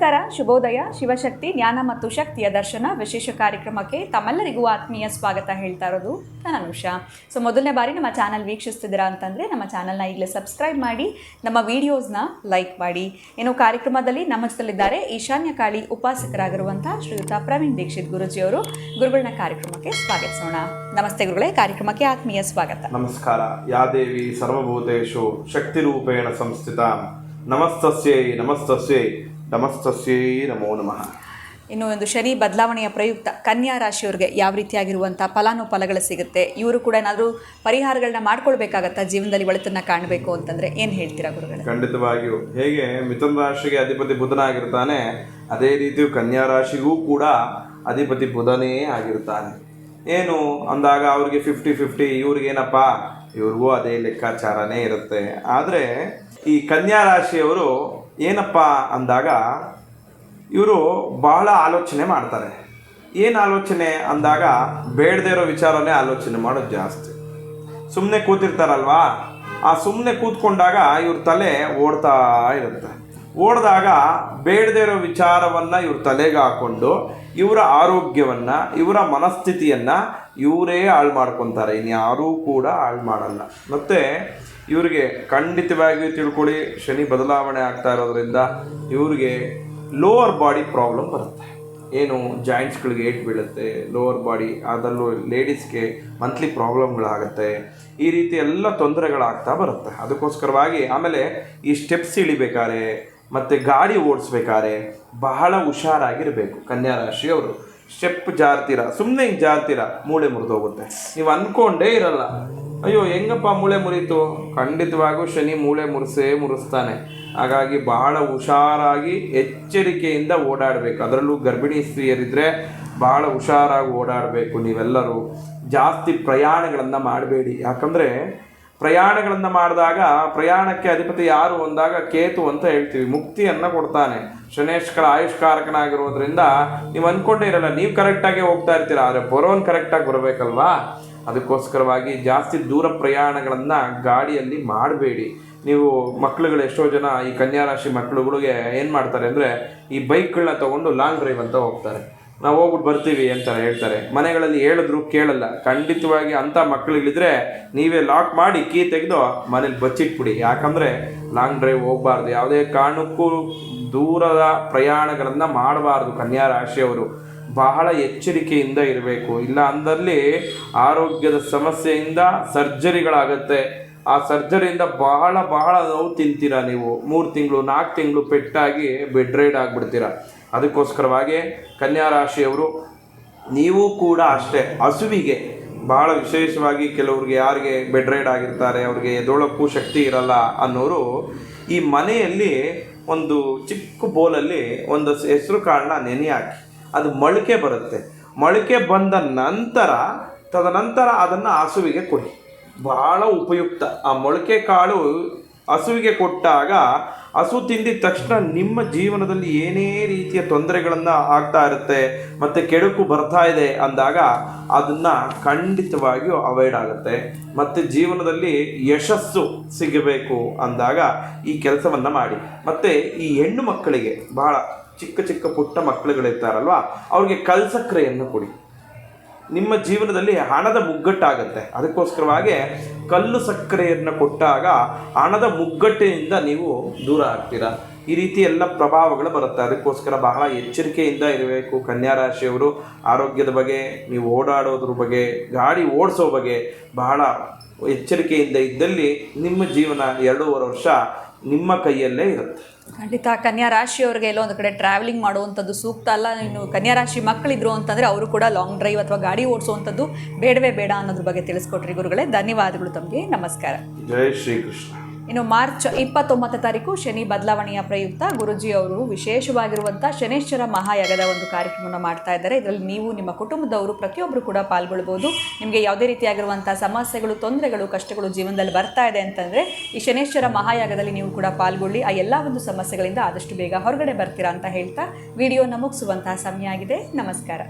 ನಮಸ್ಕಾರ, ಶುಭೋದಯ. ಶಿವಶಕ್ತಿ ಜ್ಞಾನ ಮತ್ತು ಶಕ್ತಿಯ ದರ್ಶನ ವಿಶೇಷ ಕಾರ್ಯಕ್ರಮಕ್ಕೆ ತಮ್ಮೆಲ್ಲರಿಗೂ ಆತ್ಮೀಯ ಸ್ವಾಗತ ಹೇಳ್ತಾ ಇರೋದು ನಾನು ಅನುಷಾ. ಸೊ ಮೊದಲನೇ ಬಾರಿ ನಮ್ಮ ಚಾನಲ್ ವೀಕ್ಷಿಸ್ತಿದ್ದೀರಾ ಅಂತಂದರೆ ನಮ್ಮ ಚಾನಲ್ನ ಈಗಲೇ ಸಬ್ಸ್ಕ್ರೈಬ್ ಮಾಡಿ, ನಮ್ಮ ವಿಡಿಯೋಸ್ನ ಲೈಕ್ ಮಾಡಿ. ಇನ್ನು ಕಾರ್ಯಕ್ರಮದಲ್ಲಿ ನಮ್ಮ ಜೊತೆಲಿದ್ದಾರೆ ಈಶಾನ್ಯ ಕಾಳಿ ಉಪಾಸಕರಾಗಿರುವಂಥ ಶ್ರೀಯುತ ಪ್ರವೀಣ್ ದೀಕ್ಷಿತ್ ಗುರುಜಿಯವರು. ಗುರುಗಳನ್ನ ಕಾರ್ಯಕ್ರಮಕ್ಕೆ ಸ್ವಾಗತಿಸೋಣ. ನಮಸ್ತೆ ಗುರುಗಳೇ, ಕಾರ್ಯಕ್ರಮಕ್ಕೆ ಆತ್ಮೀಯ ಸ್ವಾಗತ. ನಮಸ್ಕಾರ. ಯಾ ದೇವಿ ಸರ್ವಭೂತೇಷು ಶಕ್ತಿರೂಪೇಣ ಸಂಸ್ಥಿತ ನಮಸ್ತಸ್ಯೈ ನಮಸ್ತಸ್ಯೈ ನಮಸ್ತಸ್ಯೈ ನಮೋ ನಮಃ. ಇನ್ನು ಒಂದು ಶನಿ ಬದಲಾವಣೆಯ ಪ್ರಯುಕ್ತ ಕನ್ಯಾ ರಾಶಿಯವರಿಗೆ ಯಾವ ರೀತಿಯಾಗಿರುವಂಥ ಫಲಾನುಫಲಗಳು ಸಿಗುತ್ತೆ, ಇವರು ಕೂಡ ಏನಾದರೂ ಪರಿಹಾರಗಳನ್ನ ಮಾಡ್ಕೊಳ್ಬೇಕಾಗತ್ತಾ ಜೀವನದಲ್ಲಿ ಒಳಿತನ್ನ ಕಾಣಬೇಕು ಅಂತಂದರೆ ಏನು ಹೇಳ್ತೀರಾ ಗುರುಗಳೇ? ಖಂಡಿತವಾಗಿಯೂ. ಹೇಗೆ ಮಿಥುನ ರಾಶಿಗೆ ಅಧಿಪತಿ ಬುಧನಾಗಿರ್ತಾನೆ, ಅದೇ ರೀತಿ ಕನ್ಯಾ ರಾಶಿಗೂ ಕೂಡ ಅಧಿಪತಿ ಬುಧನೇ ಆಗಿರ್ತಾನೆ. ಏನು ಅಂದಾಗ ಅವ್ರಿಗೆ 50-50, ಇವ್ರಿಗೇನಪ್ಪ, ಇವ್ರಿಗೂ ಅದೇ ಲೆಕ್ಕಾಚಾರನೇ ಇರುತ್ತೆ. ಆದರೆ ಈ ಕನ್ಯಾ ರಾಶಿಯವರು ಏನಪ್ಪ ಅಂದಾಗ ಇವರು ಬಹಳ ಆಲೋಚನೆ ಮಾಡ್ತಾರೆ. ಏನು ಆಲೋಚನೆ ಅಂದಾಗ ಬೇಡದೇ ಇರೋ ವಿಚಾರನೇ ಆಲೋಚನೆ ಮಾಡೋದು ಜಾಸ್ತಿ. ಸುಮ್ಮನೆ ಕೂತಿರ್ತಾರಲ್ವಾ, ಆ ಸುಮ್ಮನೆ ಕೂತ್ಕೊಂಡಾಗ ಇವ್ರ ತಲೆ ಓಡ್ತಾ ಇರುತ್ತೆ. ಓಡಿದಾಗ ಬೇಡದೇ ಇರೋ ವಿಚಾರವನ್ನು ಇವ್ರ ತಲೆಗೆ ಹಾಕ್ಕೊಂಡು ಇವರ ಆರೋಗ್ಯವನ್ನು, ಇವರ ಮನಸ್ಥಿತಿಯನ್ನು ಇವರೇ ಹಾಳು ಮಾಡ್ಕೊತಾರೆ. ಇನ್ಯಾರೂ ಕೂಡ ಹಾಳು ಮಾಡಲ್ಲ. ಮತ್ತು ಇವರಿಗೆ ಖಂಡಿತವಾಗಿಯೂ ತಿಳ್ಕೊಳ್ಳಿ, ಶನಿ ಬದಲಾವಣೆ ಆಗ್ತಾ ಇರೋದ್ರಿಂದ ಇವ್ರಿಗೆ ಲೋವರ್ ಬಾಡಿ ಪ್ರಾಬ್ಲಮ್ ಬರುತ್ತೆ. ಏನು ಜಾಯಿಂಟ್ಸ್ಗಳಿಗೆ ಏಟ್ ಬೀಳುತ್ತೆ, ಲೋವರ್ ಬಾಡಿ, ಅದರಲ್ಲೂ ಲೇಡೀಸ್ಗೆ ಮಂತ್ಲಿ ಪ್ರಾಬ್ಲಮ್ಗಳಾಗುತ್ತೆ. ಈ ರೀತಿ ಎಲ್ಲ ತೊಂದರೆಗಳಾಗ್ತಾ ಬರುತ್ತೆ. ಅದಕ್ಕೋಸ್ಕರವಾಗಿ ಆಮೇಲೆ ಈ ಸ್ಟೆಪ್ಸ್ ಇಳಿಬೇಕಾದ್ರೆ ಮತ್ತು ಗಾಡಿ ಓಡಿಸ್ಬೇಕಾದ್ರೆ ಬಹಳ ಹುಷಾರಾಗಿರಬೇಕು. ಕನ್ಯಾ ರಾಶಿಯವರು ಸ್ಟೆಪ್ ಜಾರ್ತೀರ, ಸುಮ್ಮನೆ ಹಿಂಗೆ ಜಾರ್ತೀರ, ಮೂಳೆ ಮುರಿದೋಗುತ್ತೆ. ನೀವು ಅಂದ್ಕೊಂಡೇ ಇರಲ್ಲ, ಅಯ್ಯೋ ಹೆಂಗಪ್ಪ ಮೂಳೆ ಮುರಿತು. ಖಂಡಿತವಾಗೂ ಶನಿ ಮೂಳೆ ಮುರಿಸ್ತಾನೆ. ಹಾಗಾಗಿ ಬಹಳ ಹುಷಾರಾಗಿ ಎಚ್ಚರಿಕೆಯಿಂದ ಓಡಾಡಬೇಕು. ಅದರಲ್ಲೂ ಗರ್ಭಿಣಿ ಸ್ತ್ರೀಯರಿದ್ದರೆ ಬಹಳ ಹುಷಾರಾಗಿ ಓಡಾಡಬೇಕು. ನೀವೆಲ್ಲರೂ ಜಾಸ್ತಿ ಪ್ರಯಾಣಗಳನ್ನು ಮಾಡಬೇಡಿ. ಯಾಕಂದರೆ ಪ್ರಯಾಣಗಳನ್ನು ಮಾಡಿದಾಗ, ಪ್ರಯಾಣಕ್ಕೆ ಅಧಿಪತಿ ಯಾರು ಅಂದಾಗ ಕೇತು ಅಂತ ಹೇಳ್ತೀವಿ, ಮುಕ್ತಿಯನ್ನು ಕೊಡ್ತಾನೆ. ಶನೇಶ್ವರ ಆಯುಷ್ಕಾರಕನಾಗಿರೋದ್ರಿಂದ ನೀವು ಅಂದ್ಕೊಂಡೇ ಇರಲ್ಲ, ನೀವು ಕರೆಕ್ಟಾಗಿ ಹೋಗ್ತಾ ಇರ್ತೀರ, ಆದರೆ ಬರೋನ್ ಕರೆಕ್ಟಾಗಿ ಬರಬೇಕಲ್ವಾ. ಅದಕ್ಕೋಸ್ಕರವಾಗಿ ಜಾಸ್ತಿ ದೂರ ಪ್ರಯಾಣಗಳನ್ನು ಗಾಡಿಯಲ್ಲಿ ಮಾಡಬೇಡಿ. ನೀವು ಮಕ್ಕಳುಗಳು, ಎಷ್ಟೋ ಜನ ಈ ಕನ್ಯಾ ರಾಶಿ ಮಕ್ಕಳುಗಳಿಗೆ ಏನು ಮಾಡ್ತಾರೆ ಅಂದರೆ ಈ ಬೈಕ್ಗಳನ್ನ ತೊಗೊಂಡು ಲಾಂಗ್ ಡ್ರೈವ್ ಅಂತ ಹೋಗ್ತಾರೆ. ನಾವು ಹೋಗ್ಬಿಟ್ಟು ಬರ್ತೀವಿ ಅಂತ ಹೇಳ್ತಾರೆ. ಮನೆಗಳಲ್ಲಿ ಹೇಳಿದ್ರು ಕೇಳಲ್ಲ. ಖಂಡಿತವಾಗಿ ಅಂಥ ಮಕ್ಕಳುಗಳಿದ್ರೆ ನೀವೇ ಲಾಕ್ ಮಾಡಿ ಕೀ ತೆಗೆದು ಮನೇಲಿ ಬಚ್ಚಿಟ್ಬಿಡಿ. ಯಾಕಂದರೆ ಲಾಂಗ್ ಡ್ರೈವ್ ಹೋಗಬಾರ್ದು. ಯಾವುದೇ ಕಾರಣಕ್ಕೂ ದೂರದ ಪ್ರಯಾಣಗಳನ್ನು ಮಾಡಬಾರ್ದು. ಕನ್ಯಾ ರಾಶಿಯವರು ಬಹಳ ಎಚ್ಚರಿಕೆಯಿಂದ ಇರಬೇಕು. ಇಲ್ಲ ಅಂದಲ್ಲಿ ಆರೋಗ್ಯದ ಸಮಸ್ಯೆಯಿಂದ ಸರ್ಜರಿಗಳಾಗತ್ತೆ. ಆ ಸರ್ಜರಿಯಿಂದ ಬಹಳ ನೋವು ತಿಂತೀರ. ನೀವು 3 ತಿಂಗಳು 4 ತಿಂಗಳು ಪೆಟ್ಟಾಗಿ ಬೆಡ್ ರೈಡ್ ಆಗಿಬಿಡ್ತೀರ. ಅದಕ್ಕೋಸ್ಕರವಾಗಿ ಕನ್ಯಾ ರಾಶಿಯವರು ನೀವು ಕೂಡ ಅಷ್ಟೇ, ಹಸುವಿಗೆ ಬಹಳ ವಿಶೇಷವಾಗಿ ಕೆಲವ್ರಿಗೆ, ಯಾರಿಗೆ ಬೆಡ್ ರೈಡ್ ಆಗಿರ್ತಾರೆ, ಅವ್ರಿಗೆ ಎದೊಳಕ್ಕೂ ಶಕ್ತಿ ಇರಲ್ಲ ಅನ್ನೋರು ಈ ಮನೆಯಲ್ಲಿ ಒಂದು ಚಿಕ್ಕ ಬೋಲಲ್ಲಿ ಒಂದು ಹೆಸರು ಕಾಳನ್ನ ನೆನೆ ಹಾಕಿ, ಅದು ಮೊಳಕೆ ಬರುತ್ತೆ. ಮೊಳಕೆ ಬಂದ ನಂತರ ತದನಂತರ ಅದನ್ನು ಹಸುವಿಗೆ ಕೊಡಿ. ಬಹಳ ಉಪಯುಕ್ತ. ಆ ಮೊಳಕೆ ಕಾಳು ಹಸುವಿಗೆ ಕೊಟ್ಟಾಗ ಹಸು ತಿಂದಿದ ತಕ್ಷಣ ನಿಮ್ಮ ಜೀವನದಲ್ಲಿ ಏನೇ ರೀತಿಯ ತೊಂದರೆಗಳನ್ನು ಆಗ್ತಾ ಇರುತ್ತೆ ಮತ್ತು ಕೆಡುಕು ಬರ್ತಾ ಇದೆ ಅಂದಾಗ ಅದನ್ನು ಖಂಡಿತವಾಗಿಯೂ ಅವಾಯ್ಡ್ ಆಗುತ್ತೆ. ಮತ್ತು ಜೀವನದಲ್ಲಿ ಯಶಸ್ಸು ಸಿಗಬೇಕು ಅಂದಾಗ ಈ ಕೆಲಸವನ್ನು ಮಾಡಿ. ಮತ್ತು ಈ ಹೆಣ್ಣು ಮಕ್ಕಳಿಗೆ, ಬಹಳ ಚಿಕ್ಕ ಪುಟ್ಟ ಮಕ್ಕಳುಗಳಿರ್ತಾರಲ್ವ, ಅವ್ರಿಗೆ ಕಲ್ಸಕ್ಕರೆಯನ್ನು ಕೊಡಿ. ನಿಮ್ಮ ಜೀವನದಲ್ಲಿ ಹಣದ ಮುಗ್ಗಟ್ಟಾಗತ್ತೆ. ಅದಕ್ಕೋಸ್ಕರವಾಗಿ ಕಲ್ಲು ಸಕ್ಕರೆಯನ್ನು ಕೊಟ್ಟಾಗ ಹಣದ ಮುಗ್ಗಟ್ಟಿನಿಂದ ನೀವು ದೂರ ಆಗ್ತೀರಾ. ಈ ರೀತಿ ಎಲ್ಲ ಪ್ರಭಾವಗಳು ಬರುತ್ತೆ. ಅದಕ್ಕೋಸ್ಕರ ಬಹಳ ಎಚ್ಚರಿಕೆಯಿಂದ ಇರಬೇಕು ಕನ್ಯಾ ರಾಶಿಯವರು. ಆರೋಗ್ಯದ ಬಗ್ಗೆ, ನೀವು ಓಡಾಡೋದ್ರ ಬಗ್ಗೆ, ಗಾಡಿ ಓಡಿಸೋ ಬಗ್ಗೆ ಬಹಳ ಎಚ್ಚರಿಕೆಯಿಂದ ಇದ್ದಲ್ಲಿ ನಿಮ್ಮ ಜೀವನ 2.5 ವರ್ಷ ನಿಮ್ಮ ಕೈಯಲ್ಲೇ ಇರುತ್ತೆ. ಖಂಡಿತ ಕನ್ಯಾ ರಾಶಿಯವರಿಗೆ ಎಲ್ಲೋ ಒಂದು ಕಡೆ ಟ್ರಾವೆಲಿಂಗ್ ಮಾಡುವಂಥದ್ದು ಸೂಕ್ತ ಅಲ್ಲ. ಇನ್ನು ಕನ್ಯಾ ರಾಶಿ ಮಕ್ಕಳಿದ್ರು ಅಂತಂದರೆ ಅವರು ಕೂಡ ಲಾಂಗ್ ಡ್ರೈವ್ ಅಥವಾ ಗಾಡಿ ಓಡಿಸುವಂಥದ್ದು ಬೇಡವೇ ಬೇಡ ಅನ್ನೋದ್ರ ಬಗ್ಗೆ ತಿಳಿಸ್ಕೊಟ್ರಿ ಗುರುಗಳೇ. ಧನ್ಯವಾದಗಳು ತಮಗೆ. ನಮಸ್ಕಾರ. ಜೈ ಶ್ರೀಕೃಷ್ಣ. ಇನ್ನು ಮಾರ್ಚ್ 29 ತಾರೀಕು ಶನಿ ಬದಲಾವಣೆಯ ಪ್ರಯುಕ್ತ ಗುರುಜಿ ಅವರು ವಿಶೇಷವಾಗಿರುವಂಥ ಶನೇಶ್ವರ ಮಹಾಯಾಗದ ಒಂದು ಕಾರ್ಯಕ್ರಮವನ್ನು ಮಾಡ್ತಾ ಇದ್ದಾರೆ. ಇದರಲ್ಲಿ ನೀವು, ನಿಮ್ಮ ಕುಟುಂಬದವರು ಪ್ರತಿಯೊಬ್ಬರು ಕೂಡ ಪಾಲ್ಗೊಳ್ಬೋದು. ನಿಮಗೆ ಯಾವುದೇ ರೀತಿಯಾಗಿರುವಂಥ ಸಮಸ್ಯೆಗಳು, ತೊಂದರೆಗಳು, ಕಷ್ಟಗಳು ಜೀವನದಲ್ಲಿ ಬರ್ತಾ ಇದೆ ಅಂತಂದರೆ ಈ ಶನೇಶ್ವರ ಮಹಾಯಾಗದಲ್ಲಿ ನೀವು ಕೂಡ ಪಾಲ್ಗೊಳ್ಳಿ. ಆ ಎಲ್ಲ ಒಂದು ಸಮಸ್ಯೆಗಳಿಂದ ಆದಷ್ಟು ಬೇಗ ಹೊರಗಡೆ ಬರ್ತೀರಾ ಅಂತ ಹೇಳ್ತಾ ವಿಡಿಯೋನ ಮುಗಿಸುವಂತಹ ಸಮಯ ಆಗಿದೆ. ನಮಸ್ಕಾರ.